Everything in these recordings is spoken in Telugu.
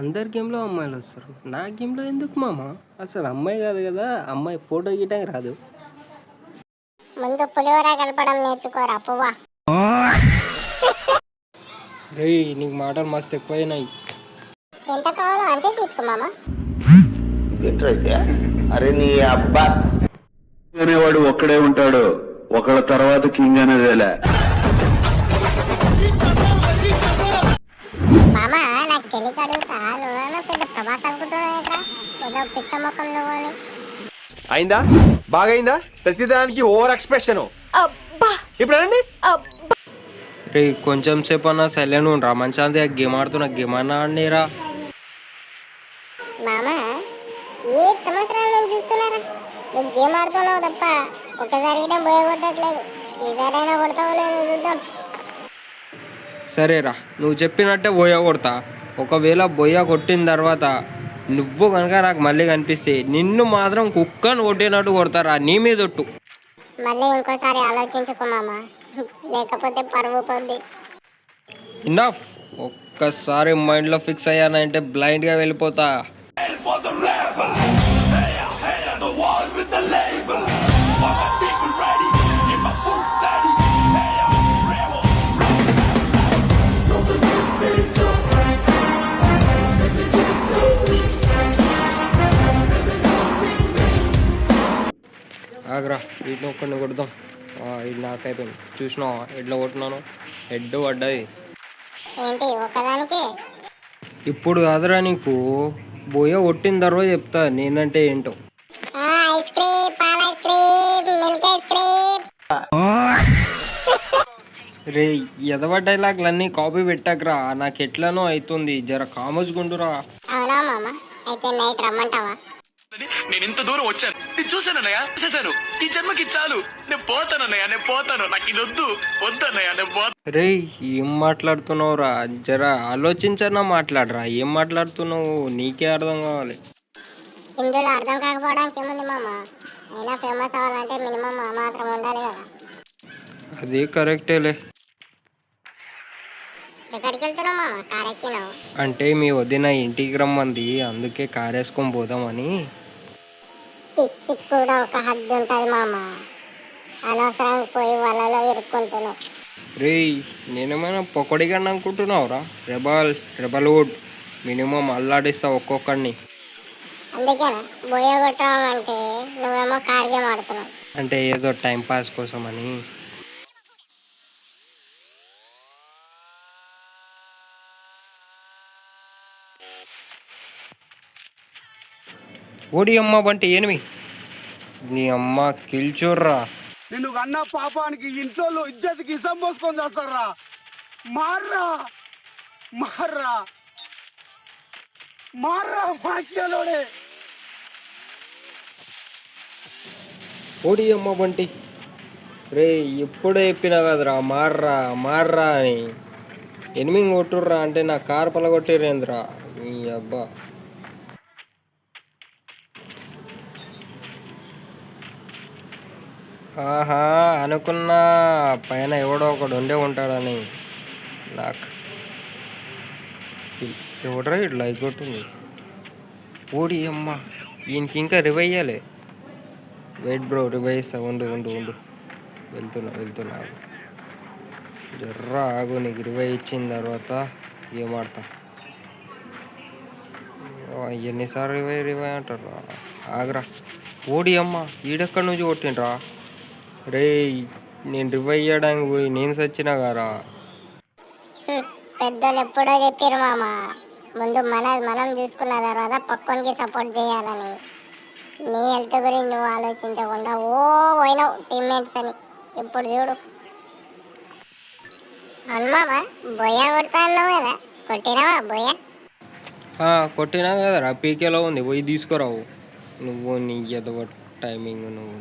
అందరి గేమ్‌లో అమ్మాయిలొస్తారు. నా గేమ్‌లో ఎందుకు మామ? అసలు అమ్మాయి గాదు గదా! అమ్మాయి ఫోటో గీయడానికి రాదు. ముందు పులిహోర కలపడం నేర్చుకోరా పువ్వా. రేయ్! నీకు మాటలు మస్తు ఎక్కువైనాయి. ఎంత కావాలో అంతే తీసుకో మామ. అరే నీ అబ్బా అనేవాడు ఒక్కడే ఉంటాడు. ఒకళ్ళ తర్వాత కింగ్ అనేదేలే. మామ నాకు తెలియక అడుగుతా, నువ్వేమో పెద్ద ప్రభాస్ అనుకుంటున్నావు ఇక్కడ, ఏదో పిట్ట ముఖం నువ్వు అని. అయిందా? బాగైందా? ప్రతిదానికి ఓవర్ ఎక్స్ప్రెషన్. ఇప్పుడు అనండి. రేయ్! కొంచెం సేపన్నా సైలెంట్‌గా ఉండురా. మంచాంది గేమ్ ఆడుతున్నా గేమ్ అన్నా ఆడనీరా. మామ 7 సంవత్సరాల నుంచి చూస్తున్నారా, నువ్వు గేమ్ ఆడుతున్నావు తప్ప ఒకసారి కూడా బోయ కొట్టట్లేదు. ఈసారైనా కొడతావో లేదో చూద్దాం. సరేరా నువ్వు చెప్పినట్టే బోయ కొడతా. ఒకవేళ బోయ కొట్టిన తర్వాత నువ్వు కనుక నాకు మళ్ళీ కనిపిస్తే నిన్ను మాత్రం కుక్కను కొట్టినట్టు కొడతారా నీ మీదొట్టు. మళ్ళీ ఇంకోసారి ఆలోచించుకో మామ, లేకపోతే పరువు పోద్ది. ఇనఫ్. ఒక్కసారి మైండ్లో ఫిక్స్ అయ్యానంటే బ్లైండ్గా వెళ్ళిపోతా. ఆగ్రా వీటిని ఒక్కడిని కొడదాం. ఇది నాకైపోయింది. చూసినావా ఎట్లా కొట్టినాను? హెడ్ పడ్డది. ఏంటి ఒకదానికి? ఇప్పుడు కాదురా నీకు, బోయ కొట్టిన తర్వాత చెప్తా నేనంటే ఏంటో. ఐస్ క్రీమ్, పాల ice cream, milk ice cream. రే ఎదవ డైలాగ్లన్నీ కాపీ పెట్టకరా, నాకు ఎట్లనో అవుతుంది. జర కామోజుకుంటురా. అవునా మామ, అయితే నైట్ రమ్మంటావా? నేను ఇంత దూరం వచ్చాను, నేను చూశానన్నయ్య, చూసేశాను. ఈ జన్మకి చాలు, నేను పోతానన్నయ్య, నేను పోతాను. నాకు ఇది వద్దన్నయ్య, నేను పోతాను. రే ఏం మాట్లాడుతున్నావురా? జర ఆలోచించన్నా మాట్లాడరా. ఏం మాట్లాడుతున్నావు నీకే అర్థం కావాలి. ఇందులో అర్థం కాకపోవడానికి ఏముంది మామ, అయినా ఫేమస్ అవ్వాలంటే మినిమం ఆ మాత్రం ఉండాలి కదా. అదే కరెక్టేలే. ఎక్కడికి వెళ్తున్నావు మామ? కార్ ఎక్కినావు? అంటే మీ వదిన ఇంటికి రమ్మంది, అందుకే కార్ వేసుకొని పోదామని. పిచ్చికి కూడా ఒక హద్దు ఉంటుంది మామ, అనవసరంగా పోయి వాళ్ళలో ఇరుక్కుంటున్నావు. రేయ్ నేనేమైనా పొక్కడిగండి అనుకుంటున్నావురా? రెబల్ వుడ్ మినిమం అల్లాడిస్తా ఒక్కొక్కడిని. అందుకేనా బోయ కొట్టడం అంటే? నువ్వేమో కార్ గేమ్ ఆడుతున్నావు. అంటే ఏదో టైం పాస్ కోసం అని. ఓడి అమ్మ బంటి ఏనివి నీ అమ్మ కిల్చూర్రా. నిన్ను కన్నా పాపానికి ఇంట్లో ఇజ్జతికి ఇసం పోసుకొని చేస్తారా? మార్రా మార్రా మార్రా వాక్యాలోనే. ఓడి అమ్మ బంటి రే ఎప్పుడే చెప్పినా కదరా మార్రా మార్రా అని. ఎనిమిది కొట్టుర్రా అంటే నా కారు పలగొట్టిరేంద్రా నీ అబ్బా. ఆహా అనుకున్నా పైన ఎవడో ఒకడు ఉండే ఉంటాడని. నాకు ఎవడరా ఇట్లా లైక్ కొట్టింది? ఓడి అమ్మ ఈయనకి ఇంకా రివయ్యాలి. వెయిట్ బ్రో రివైవ్ ఇస్తా. ఉండు ఉండు ఉండు వెళ్తున్నా జర్రా ఆగు. నీకు రివైవ్ ఇచ్చిన తర్వాత ఏమాడతా. ఎన్నిసార్లు రివైవ్ అంటారా? ఆగరా. ఓడి అమ్మ ఈడెక్కడి నుంచి కొట్టిండ్రా? రే నేను రివైవ్ చేయడానికి పోయి నేను సచ్చినా గారా. పెద్దలు ఎప్పుడో చెప్పారు మామ, ముందు మనం చూసుకున్న తర్వాత పక్కనికి సపోర్ట్ చేయాలని. నీ హెల్త్ గురించి నువ్వు ఆలోచించకుండా పోయినావు టీమ్మేట్స్ అని. ఇప్పుడు చూడు. అవును మామ, బోయ కొడతా అన్నావు కదా, కొట్టినావా బోయ? కొట్టినా కదరా, పీకేలో ఉంది, పోయి తీసుకురావు. నువ్వు నీ ఎదవ టైమింగ్ నువ్వు.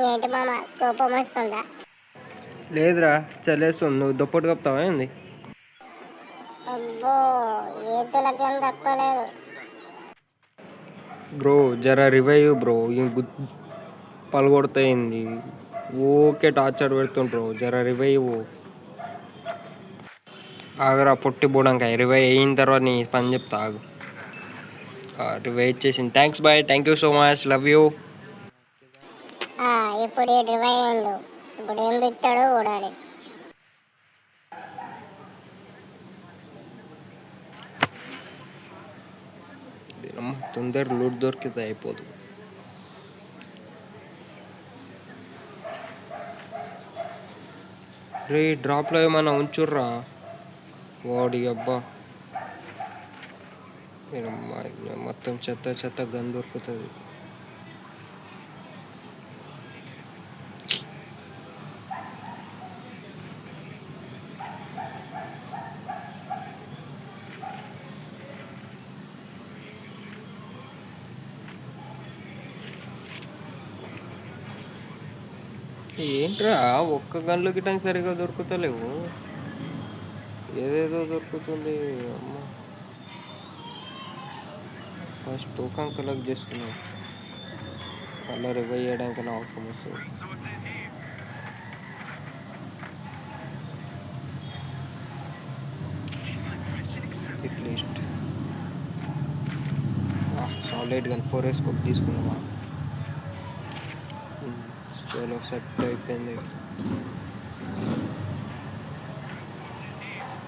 ఏంటి మామ కోపం వస్తుందా? లేదురా చలేస్తుంది. నువ్వు దుప్పటి కప్తావా ఏంది? అబ్బో ఏతులకేం తక్కువ లేదు. బ్రో జర రివైవ్ బ్రో. పలగొడతాయింది ఓకే టార్చర్ పెడుతుండ్రు. జర రివైవ్. ఆగరా పొట్టి బోడంకా 20 అయిన తర్వాత నీ పని చెప్తా ఆగు. 20 ఇచ్చేసింది. Thanks boy, thank you so much, love you. ఇప్పుడు ఈ డ్రైవ్ అయ్యిండు. ఇప్పుడు ఏం బిక్తాడో చూడాలి. తొందర లూట్ దొరికితే అయిపోదు. రే డ్రాప్లో ఏమైనా ఉంచుర్రా వాడి అబ్బా. మొత్తం చెత్త చెత్త గన్ దొరుకుతుంది. ఏంట్రా ఒక్క గన్లు గిటానికి సరిగా దొరుకుతలేవు, ఏదేదో దొరుకుతుంది. అమ్మ ఫస్ట్ టోకన్ కలెక్ట్ చేసుకున్నాం, మళ్ళీ రివైవ్ చేయడానికి నా అవసరం వస్తుంది. అట్లీస్ట్ సాలిడ్ గన్ 4 స్కోప్ తీసుకున్నామా. చలో సెట్ అయిపోయింది.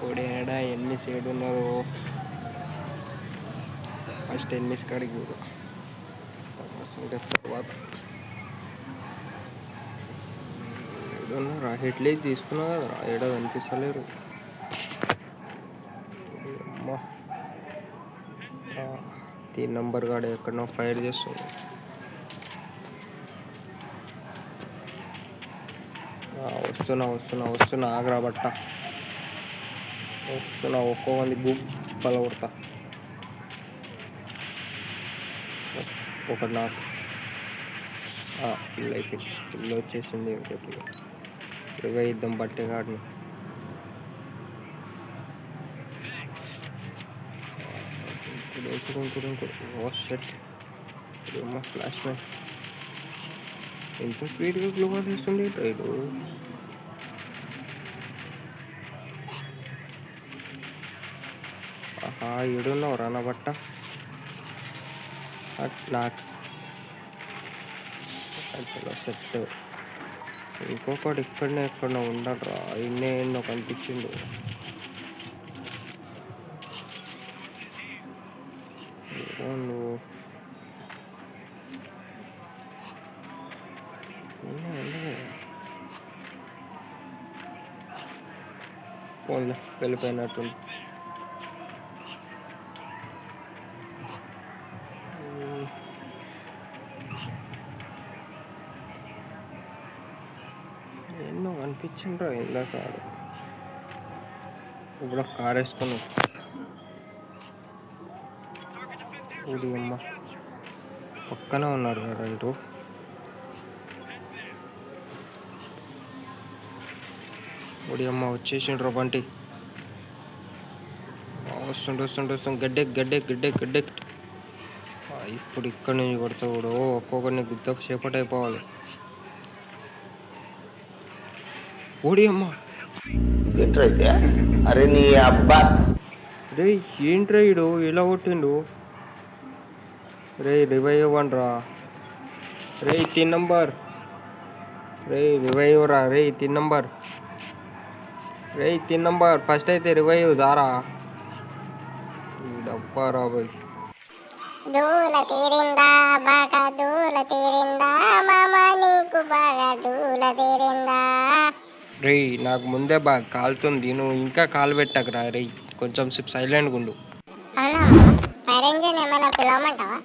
ఓడేడా ఎన్ని సైడ్ ఉన్నదో ఫస్ట్ ఎన్నిస్ కాడికి పోదు తర్వాత ఏడున్నారా. హెడ్లైట్ తీసుకున్నా కదా, ఏడ కనిపిస్తలేరు. అమ్మా 3 నంబర్ కాడ ఎక్కడో ఫైర్ చేస్తుంది. వస్తున్నా ఆగ్రా బట్ట వస్తున్నా. ఒక్కో మంది గుప్పల కొడతా. ఒకటి నాకు పిల్ల అయిపోయింది. పిల్ల వచ్చేసింది. ఇంకోటి రివైవ్ ఇద్దాం బట్టే కాడిని. సెట్ ఫ్లాష్ మ్యాన్ ఎంత స్పీడ్గా గ్లోబల్ చేస్తుంది రైడు. ఏడున్నావు రానా బట్ట. నాకు సెట్. ఇంకొకటి ఇక్కడనే ఎక్కడో ఉండరా, ఇన్నే ఎన్నో కనిపించిండు. నువ్వు పోన్లే వెళ్ళిపోయినట్టుంది. ఎన్నో కనిపించిండ్రా ఇందాక. ఇప్పుడు కార్ వేసుకుని ఊడి అమ్మ పక్కనే ఉన్నాడు కదా ఇటు. ఊడి అమ్మ వచ్చేసిండ్రు బంటి. వస్తుండు గడ్డే. ఇప్పుడు ఇక్కడ నుంచి కొడతాడు. ఒక్కొక్కరిని గుద్ద చేపట్ అయిపోవాలి. ఊడి అమ్మ అరే నీ అబ్బా. రే ఏంట్రా ఇడు ఇలా కొట్టిండు. రే రివైవ్ ఇవ్వండి. రే 3 నంబర్. రే రివైవ్ రా. రే 3 నంబర్. రే 3 నంబర్ ఫస్ట్ అయితే రివైవ్ దారా. డబ్బా రా బాయ్. దూల తీరిందా బాగా దూల తీరిందా మామ, నీకు బాగా దూల తీరిందా. రే నాకు ముందే బాగా కాలుతుంది, నువ్వు ఇంకా కాలు పెట్టకురా. రే కొంచెం సేపు సైలెంట్గా ఉండు. అవునా ఫైర్ ఇంజిన్ ఏమైనా పిలవమంటావా?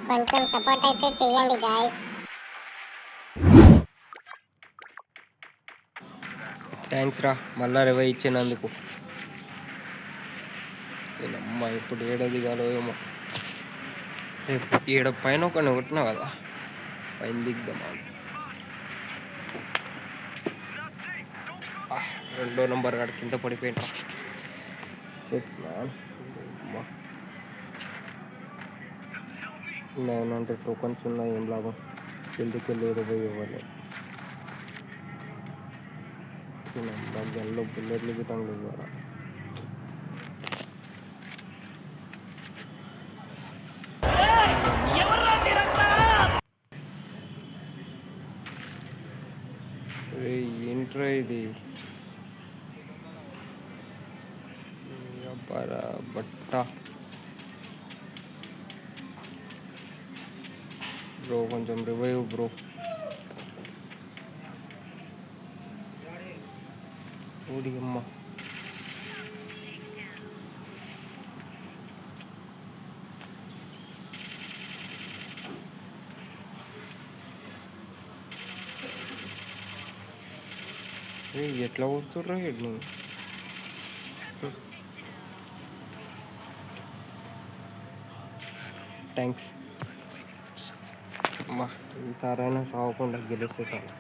కొంచెం సపోర్ట్ అయితే చెయ్యండి గాయస్. థ్యాంక్స్ రా మళ్ళా రివైవ్ ఇచ్చినందుకు. నేనమ్మ ఇప్పుడు ఏడదిగాలో ఏమో. ఏడ పైన ఒకరిని కొట్టినా కదా, పైన దిగ్దామా. 2వ నంబర్ కాడ కింద పడిపోయినా. Set man. 900 టోకన్స్ ఉన్నాయి, ఏం లాభం. వెళ్ళి 20 ఇవ్వాలి. గన్లో బుల్లెట్లు గిట్టంగా ఇవ్వాలా. ఏంట్రా ఇది అబ్బారా బట్ట బ్రో కొంచెం రివైవ్ బ్రో ఓడి అమ్మ ఎట్లా కొడుతుర్రా హెడ్ని థ్యాంక్స్ అమ్మా ఈసారైనా సాగకుండా గెలిస్తే చాలు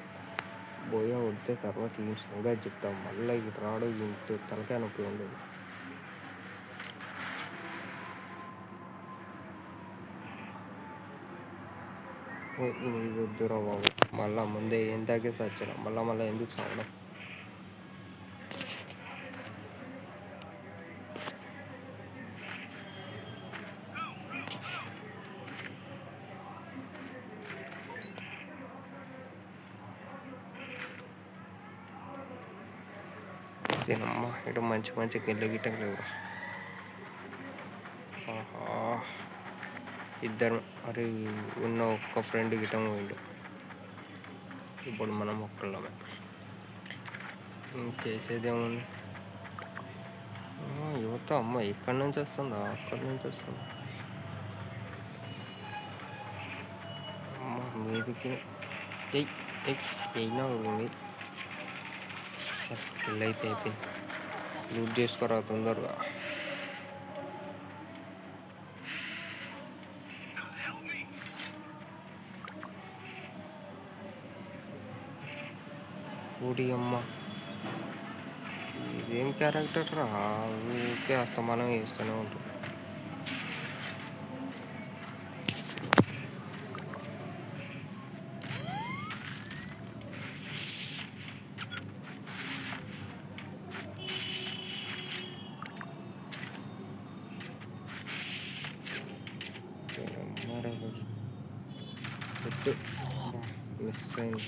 బోయా కొడితే తర్వాత ఈ సంగతి చెప్తాం మళ్ళీ ఇటు రాడు ఇంటి తలకాయ నొప్పి ఉండదు ఇది వద్దురా బాబు మళ్ళా ముందే ఏం తాగేసి వచ్చాను మళ్ళీ ఎందుకు సాగడం అమ్మా ఇటు మంచి గిల్ల గిట్టం లేవు ఇద్దరు అరే ఉన్న ఒక్క ఫ్రెండ్ గిట్టం పోయిండు ఇప్పుడు మనం ఒక్కళ్ళమే చేసేదేముంది యువత అమ్మ ఎక్కడి నుంచి వస్తుందా అక్కడి నుంచి వస్తుందా అమ్మ మీదికి అయినా ఉంది పెళ్ళైతే అయిపోయింది లూట్ చేసుకోరా తొందరగా ఊడి అమ్మ ఇదేం క్యారెక్టర్ రా ఊరికే అస్తమానం వేస్తూనే ఉంటుంది మిస్ అయింది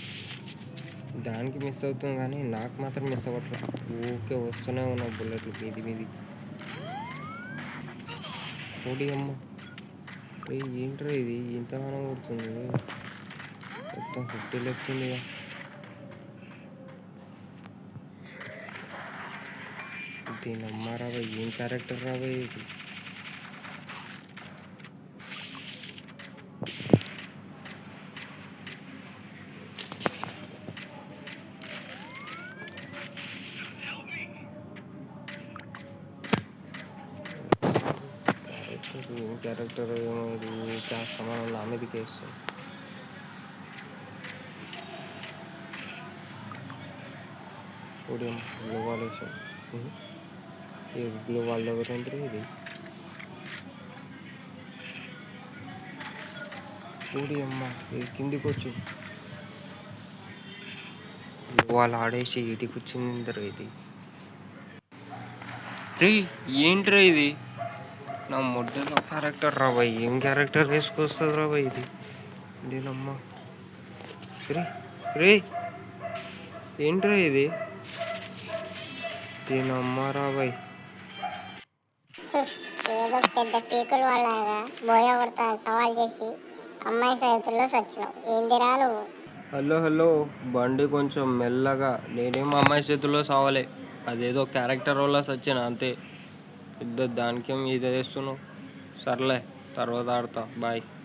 దానికి మిస్ అవుతుంది కానీ నాకు మాత్రం మిస్ అవ్వట్లేదు ఊరికే వస్తూనే ఉన్నాయి బుల్లెట్లు మీది ఓడి అమ్మ ఏంట్రా ఇది ఇంతగానో కొడుతుంది మొత్తం 50 లెక్కింది దీని అమ్మ రాబాయ్ ఏం క్యారెక్టర్ రాబాయ్ ఇది ఏం క్యారెక్టర్ ఏమో ఇది చేస్తామని నా మీదకి వేస్తుంది గ్లో వాల్ వేసాం గ్లో వాల్ దగ్గర ఉంటుంది ఇది అమ్మ ఇది కిందికి వచ్చి వాళ్ళు ఆడేసి ఇటుకి వచ్చింది ఇది ఏంట్రా ఇది నా మొడ్డలో క్యారెక్టర్ రాబాయ్ ఏం క్యారెక్టర్ వేసుకొస్తుంది రాబాయ్ ఇది దీనమ్మా ఏంట్రా ఇది దీనమ్మ రాబాయ్ ఏదో పెద్ద పీకులు వాళ్ళగా బోయ కొడతా సవాల్ చేసి అమ్మాయి చేతుల్లో సచ్చినావు ఏందిరా నువ్వు హలో బండి కొంచెం మెల్లగా నేనేం అమ్మాయి చేతుల్లో సావలే అదేదో క్యారెక్టర్ వల్ల సచ్చిన అంతే పెద్ద దానికేం ఇది వేస్తున్నావు సర్లే తర్వాత ఆడతా బాయ్